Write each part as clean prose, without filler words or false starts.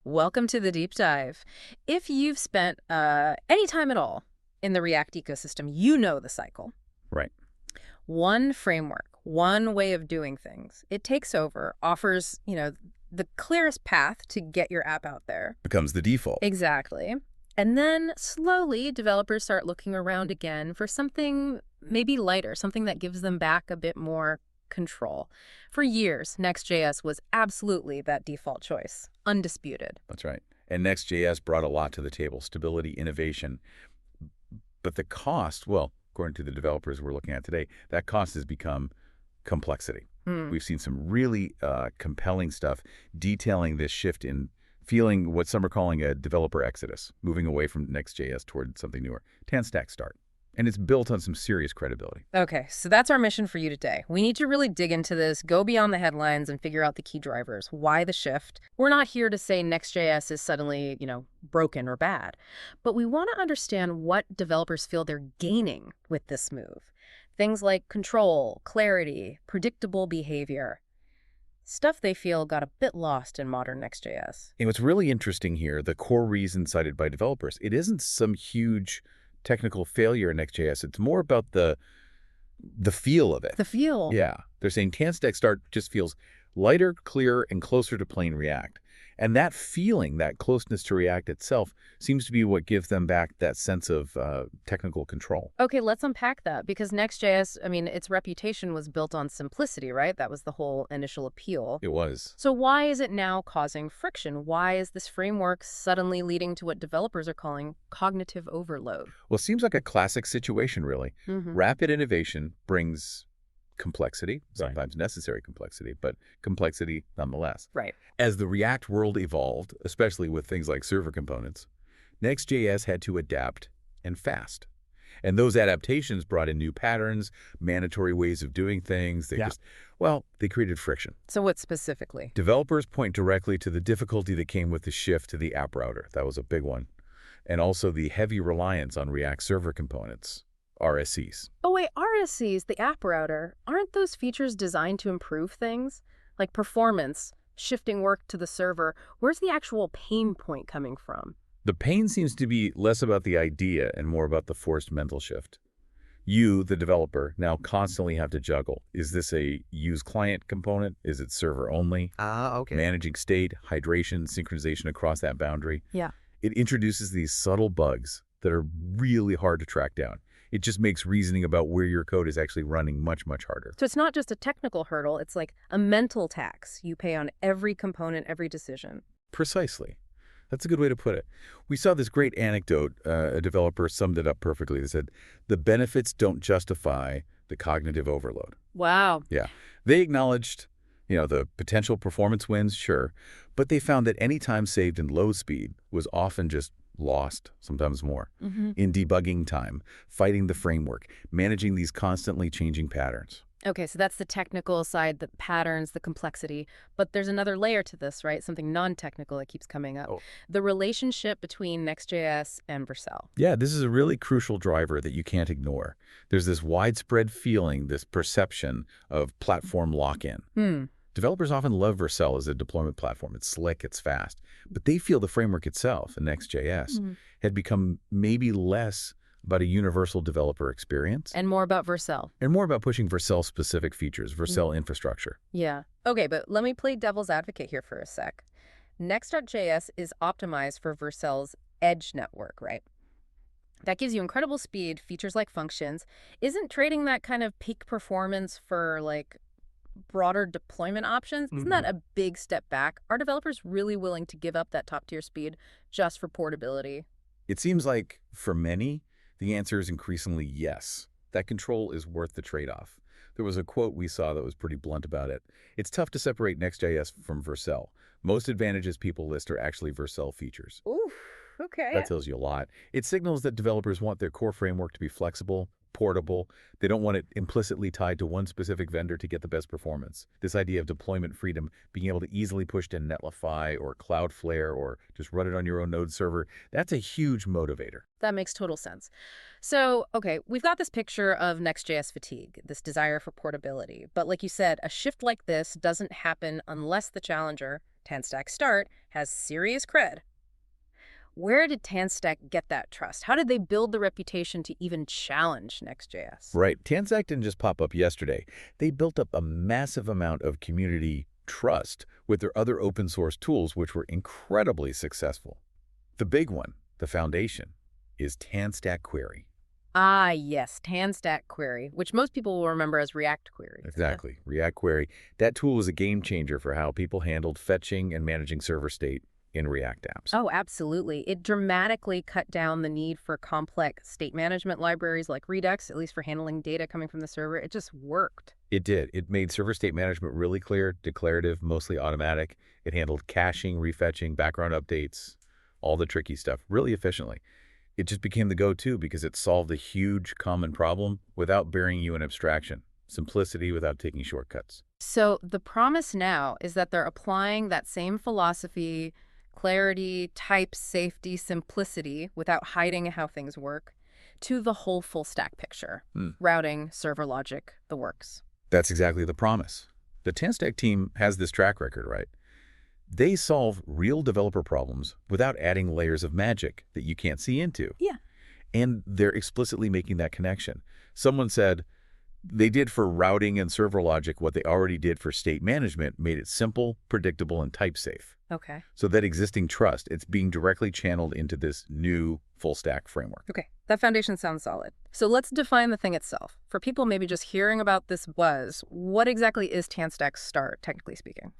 Welcome to the deep dive. If you've spent any time at all in the React ecosystem, you know the cycle. Right. One framework, one way of doing things. It takes over, offers, the clearest path to get your app out there. Becomes the default. Exactly. And then slowly developers start looking around again for something maybe lighter, something that gives them back a bit more control. For years, Next.js was absolutely that default choice, undisputed. That's right. And Next.js brought a lot to the table, stability, innovation. But the cost, well, according to the developers we're looking at today, that cost has become complexity. We've seen some really compelling stuff detailing this shift in feeling what some are calling a developer exodus, moving away from Next.js toward something newer, TanStack Start. And it's built on some serious credibility. Okay, so that's our mission for you today. We need to really dig into this, go beyond the headlines, and figure out the key drivers. Why the shift? We're not here to say Next.js is suddenly, broken or bad. But we want to understand what developers feel they're gaining with this move. Things like control, clarity, predictable behavior. Stuff they feel got a bit lost in modern Next.js. And what's really interesting here, the core reason cited by developers, it isn't some huge technical failure in Next.js. It's more about the feel of it. The feel. Yeah. They're saying TanStack Start just feels lighter, clearer, and closer to plain React. And that feeling, that closeness to React itself, seems to be what gives them back that sense of technical control. Okay, let's unpack that, because Next.js, its reputation was built on simplicity, right? That was the whole initial appeal. It was. So why is it now causing friction? Why is this framework suddenly leading to what developers are calling cognitive overload? Well, it seems like a classic situation, really. Rapid innovation brings complexity, sometimes necessary complexity, but complexity nonetheless. Right. As the React world evolved, especially with things like server components, Next.js had to adapt and fast. And those adaptations brought in new patterns, mandatory ways of doing things. They created friction. So what specifically? Developers point directly to the difficulty that came with the shift to the app router. That was a big one. And also the heavy reliance on React server components. RSCs. Oh wait, RSCs, the app router, aren't those features designed to improve things? Like performance, shifting work to the server. Where's the actual pain point coming from? The pain seems to be less about the idea and more about the forced mental shift. You, the developer, now constantly have to juggle. Is this a use client component? Is it server only? Okay. Managing state, hydration, synchronization across that boundary. Yeah. It introduces these subtle bugs that are really hard to track down. It just makes reasoning about where your code is actually running much, much harder. So it's not just a technical hurdle, it's like a mental tax you pay on every component, every decision. Precisely. That's a good way to put it. We saw this great anecdote. A developer summed it up perfectly. They said, the benefits don't justify the cognitive overload. Wow. Yeah. They acknowledged, the potential performance wins, sure, but they found that any time saved in low speed was often just lost, sometimes more, in debugging time, fighting the framework, managing these constantly changing patterns. Okay, so that's the technical side, the patterns, the complexity. But there's another layer to this, right? Something non-technical that keeps coming up. The relationship between Next.js and Vercel. Yeah, this is a really crucial driver that you can't ignore. There's this widespread feeling, this perception of platform lock-in. Developers often love Vercel as a deployment platform. It's slick, it's fast. But they feel the framework itself, in Next.js, had become maybe less about a universal developer experience. And more about Vercel. And more about pushing Vercel-specific features, Vercel infrastructure. Yeah. Okay, but let me play devil's advocate here for a sec. Next.js is optimized for Vercel's edge network, right? That gives you incredible speed, features like functions. Isn't trading that kind of peak performance for, broader deployment options? Isn't that a big step back? Are developers really willing to give up that top-tier speed just for portability? It seems like, for many, the answer is increasingly yes. That control is worth the trade-off. There was a quote we saw that was pretty blunt about it. It's tough to separate Next.js from Vercel. Most advantages people list are actually Vercel features. Ooh, okay. That tells you a lot. It signals that developers want their core framework to be flexible, portable. They don't want it implicitly tied to one specific vendor to get the best performance. This idea of deployment freedom, being able to easily push to Netlify or Cloudflare or just run it on your own node server, that's a huge motivator. That makes total sense. So, okay, we've got this picture of Next.js fatigue, this desire for portability. But like you said, a shift like this doesn't happen unless the challenger, TanStack Start has serious cred. Where did TanStack get that trust? How did they build the reputation to even challenge Next.js? Right. TanStack didn't just pop up yesterday. They built up a massive amount of community trust with their other open source tools, which were incredibly successful. The big one, the foundation, is TanStack Query. Ah, yes, TanStack Query, which most people will remember as React Query. Exactly. React Query. That tool was a game changer for how people handled fetching and managing server state in React apps. Oh, absolutely. It dramatically cut down the need for complex state management libraries like Redux, at least for handling data coming from the server. It just worked. It did. It made server state management really clear, declarative, mostly automatic. It handled caching, refetching, background updates, all the tricky stuff really efficiently. It just became the go-to because it solved a huge common problem without burying you in abstraction. Simplicity without taking shortcuts. So the promise now is that they're applying that same philosophy, clarity, type, safety, simplicity, without hiding how things work, to the whole full stack picture. Routing, server logic, the works. That's exactly the promise. The TanStack team has this track record, right? They solve real developer problems without adding layers of magic that you can't see into. Yeah. And they're explicitly making that connection. Someone said they did for routing and server logic what they already did for state management, made it simple, predictable, and type safe. Okay. So that existing trust, it's being directly channeled into this new full stack framework. Okay, that foundation sounds solid. So let's define the thing itself. For people maybe just hearing about this buzz, what exactly is TanStack Start, technically speaking?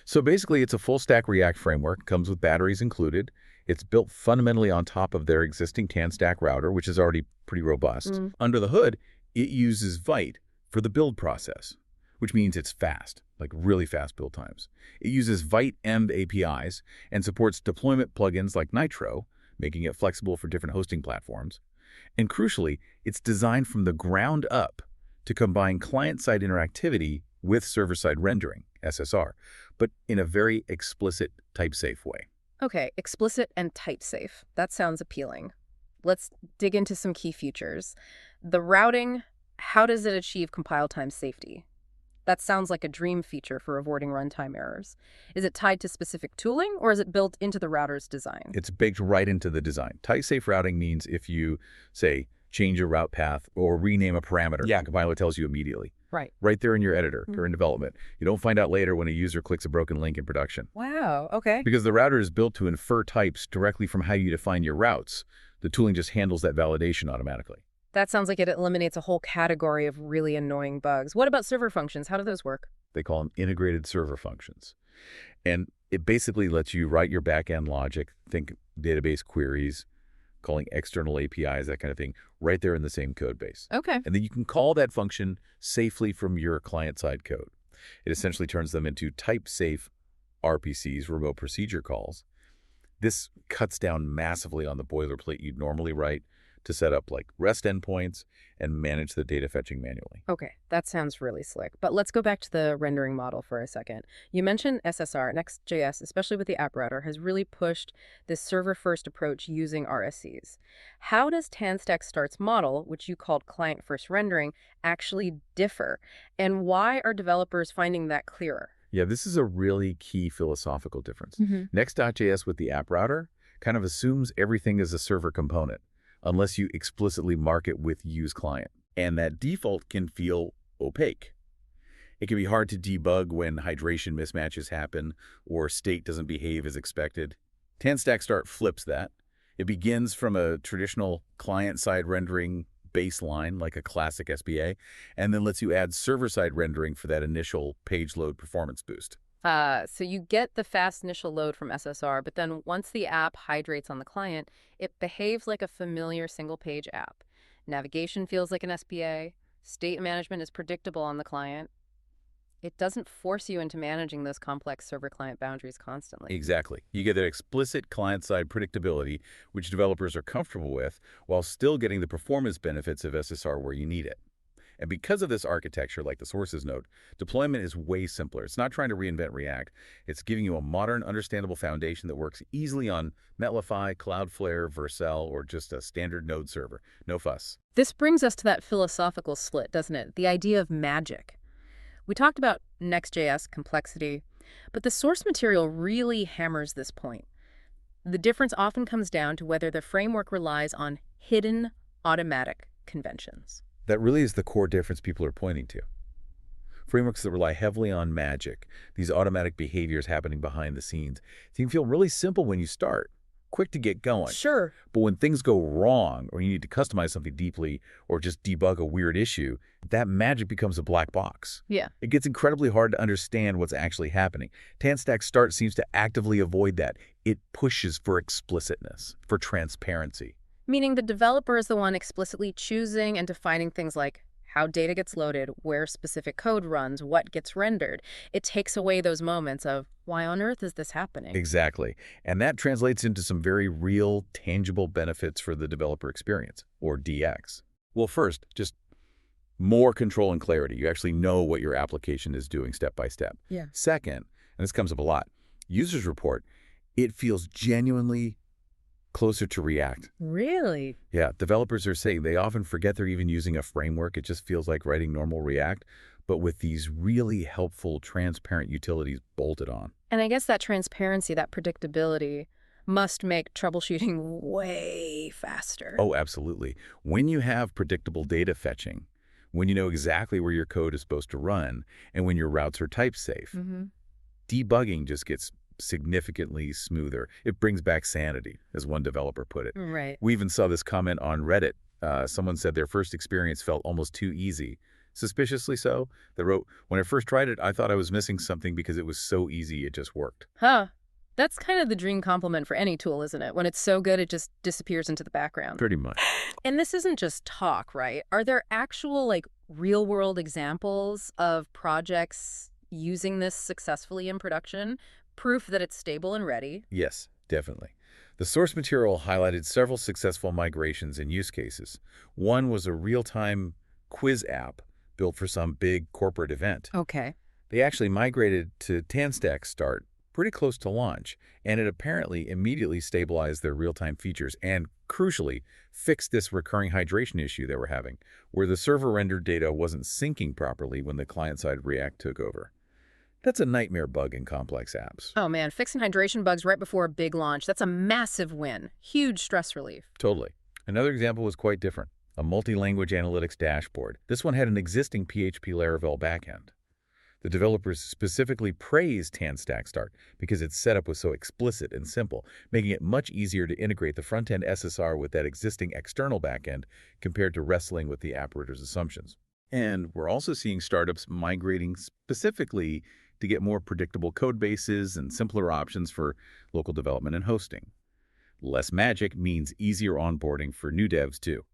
So basically, it's a full stack React framework, comes with batteries included. It's built fundamentally on top of their existing TanStack Router, which is already pretty robust. Under the hood, it uses Vite for the build process, which means it's fast, like really fast build times. It uses Vite Env APIs and supports deployment plugins like Nitro, making it flexible for different hosting platforms. And crucially, it's designed from the ground up to combine client-side interactivity with server-side rendering, SSR, but in a very explicit, type-safe way. Okay, explicit and type safe. That sounds appealing. Let's dig into some key features. The routing, how does it achieve compile time safety? That sounds like a dream feature for avoiding runtime errors. Is it tied to specific tooling, or is it built into the router's design? It's baked right into the design. Type-safe routing means if you, say, change a route path or rename a parameter, the compiler tells you immediately. Right there in your editor or in development. You don't find out later when a user clicks a broken link in production. Wow, okay. Because the router is built to infer types directly from how you define your routes. The tooling just handles that validation automatically. That sounds like it eliminates a whole category of really annoying bugs. What about server functions? How do those work? They call them integrated server functions. And it basically lets you write your back-end logic, think database queries, calling external APIs, that kind of thing, right there in the same code base. Okay. And then you can call that function safely from your client-side code. It essentially turns them into type-safe RPCs, remote procedure calls. This cuts down massively on the boilerplate you'd normally write to set up like REST endpoints and manage the data fetching manually. Okay, that sounds really slick. But let's go back to the rendering model for a second. You mentioned SSR. Next.js, especially with the app router, has really pushed this server-first approach using RSCs. How does TanStack Start's model, which you called client-first rendering, actually differ? And why are developers finding that clearer? Yeah, this is a really key philosophical difference. Next.js with the app router kind of assumes everything is a server component, unless you explicitly mark it with use client. And that default can feel opaque. It can be hard to debug when hydration mismatches happen or state doesn't behave as expected. TanStack Start flips that. It begins from a traditional client-side rendering baseline, like a classic SPA, and then lets you add server-side rendering for that initial page load performance boost. So you get the fast initial load from SSR, but then once the app hydrates on the client, it behaves like a familiar single-page app. Navigation feels like an SPA. State management is predictable on the client. It doesn't force you into managing those complex server-client boundaries constantly. Exactly. You get that explicit client-side predictability, which developers are comfortable with, while still getting the performance benefits of SSR where you need it. And because of this architecture, like the sources node, deployment is way simpler. It's not trying to reinvent React. It's giving you a modern, understandable foundation that works easily on Netlify, Cloudflare, Vercel, or just a standard node server. No fuss. This brings us to that philosophical split, doesn't it? The idea of magic. We talked about Next.js complexity, But the source material really hammers this point. The difference often comes down to whether the framework relies on hidden automatic conventions. That really is the core difference people are pointing to. Frameworks that rely heavily on magic, these automatic behaviors happening behind the scenes, they can feel really simple when you start, quick to get going. Sure. But when things go wrong, or you need to customize something deeply, or just debug a weird issue, that magic becomes a black box. Yeah. It gets incredibly hard to understand what's actually happening. TanStack Start seems to actively avoid that. It pushes for explicitness, for transparency. Meaning the developer is the one explicitly choosing and defining things like how data gets loaded, where specific code runs, what gets rendered. It takes away those moments of, why on earth is this happening? Exactly. And that translates into some very real, tangible benefits for the developer experience, or DX. Well, first, just more control and clarity. You actually know what your application is doing step by step. Yeah. Second, and this comes up a lot, users report, it feels genuinely closer to React. Really? Yeah, developers are saying they often forget they're even using a framework. It just feels like writing normal React, but with these really helpful, transparent utilities bolted on. And I guess that transparency, that predictability, must make troubleshooting way faster. Oh, absolutely. When you have predictable data fetching, when you know exactly where your code is supposed to run, and when your routes are type safe, debugging just gets significantly smoother. It brings back sanity, as one developer put it. Right. We even saw this comment on Reddit. Someone said their first experience felt almost too easy. Suspiciously so. They wrote, when I first tried it, I thought I was missing something because it was so easy it just worked. Huh. That's kind of the dream complement for any tool, isn't it? When it's so good, it just disappears into the background. Pretty much. And this isn't just talk, right? Are there actual, like, real-world examples of projects using this successfully in production? Proof that it's stable and ready? Yes, definitely. The source material highlighted several successful migrations and use cases. One was a real-time quiz app built for some big corporate event. Okay. They actually migrated to TanStack Start pretty close to launch, and it apparently immediately stabilized their real-time features and, crucially, fixed this recurring hydration issue they were having, where the server-rendered data wasn't syncing properly when the client-side React took over. That's a nightmare bug in complex apps. Oh man, fixing hydration bugs right before a big launch, that's a massive win. Huge stress relief. Totally. Another example was quite different. A multi-language analytics dashboard. This one had an existing PHP Laravel backend. The developers specifically praised TanStack Start because its setup was so explicit and simple, making it much easier to integrate the front-end SSR with that existing external backend compared to wrestling with the app router's assumptions. And we're also seeing startups migrating specifically to get more predictable code bases and simpler options for local development and hosting. Less magic means easier onboarding for new devs, too.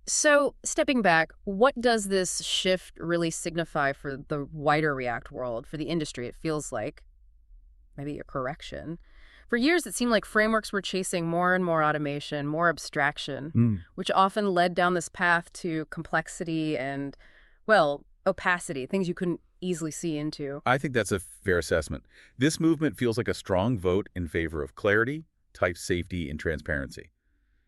So, stepping back, what does this shift really signify for the wider React world, for the industry? It feels like maybe a correction. For years, it seemed like frameworks were chasing more and more automation, more abstraction, which often led down this path to complexity and, well, opacity, things you couldn't easily see into. I think that's a fair assessment. This movement feels like a strong vote in favor of clarity, type safety, and transparency.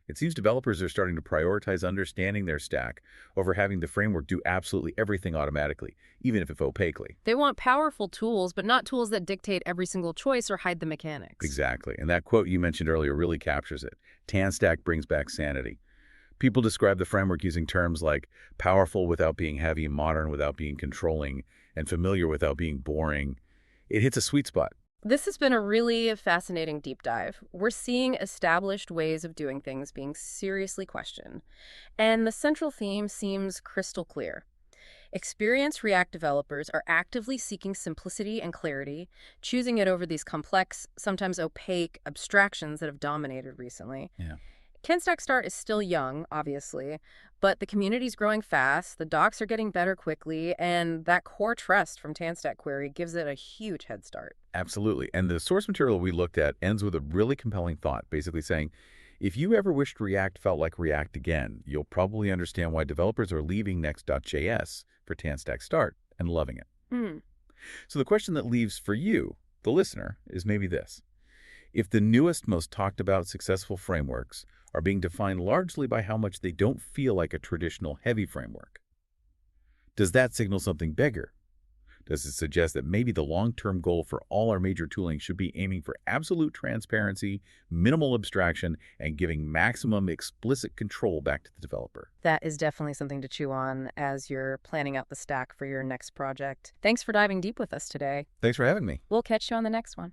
It seems developers are starting to prioritize understanding their stack over having the framework do absolutely everything automatically, even if opaquely. They want powerful tools, but not tools that dictate every single choice or hide the mechanics. Exactly. And that quote you mentioned earlier really captures it. TanStack brings back sanity. People describe the framework using terms like powerful without being heavy, modern without being controlling, and familiar without being boring. It hits a sweet spot. This has been a really fascinating deep dive. We're seeing established ways of doing things being seriously questioned. And the central theme seems crystal clear. Experienced React developers are actively seeking simplicity and clarity, choosing it over these complex, sometimes opaque abstractions that have dominated recently. Yeah. TanStack Start is still young, obviously, but the community's growing fast, the docs are getting better quickly, and that core trust from TanStack Query gives it a huge head start. Absolutely. And the source material we looked at ends with a really compelling thought, basically saying, if you ever wished React felt like React again, you'll probably understand why developers are leaving Next.js for TanStack Start and loving it. So the question that leaves for you, the listener, is maybe this. If the newest, most talked about successful frameworks are being defined largely by how much they don't feel like a traditional heavy framework, does that signal something bigger? Does it suggest that maybe the long-term goal for all our major tooling should be aiming for absolute transparency, minimal abstraction, and giving maximum explicit control back to the developer? That is definitely something to chew on as you're planning out the stack for your next project. Thanks for diving deep with us today. Thanks for having me. We'll catch you on the next one.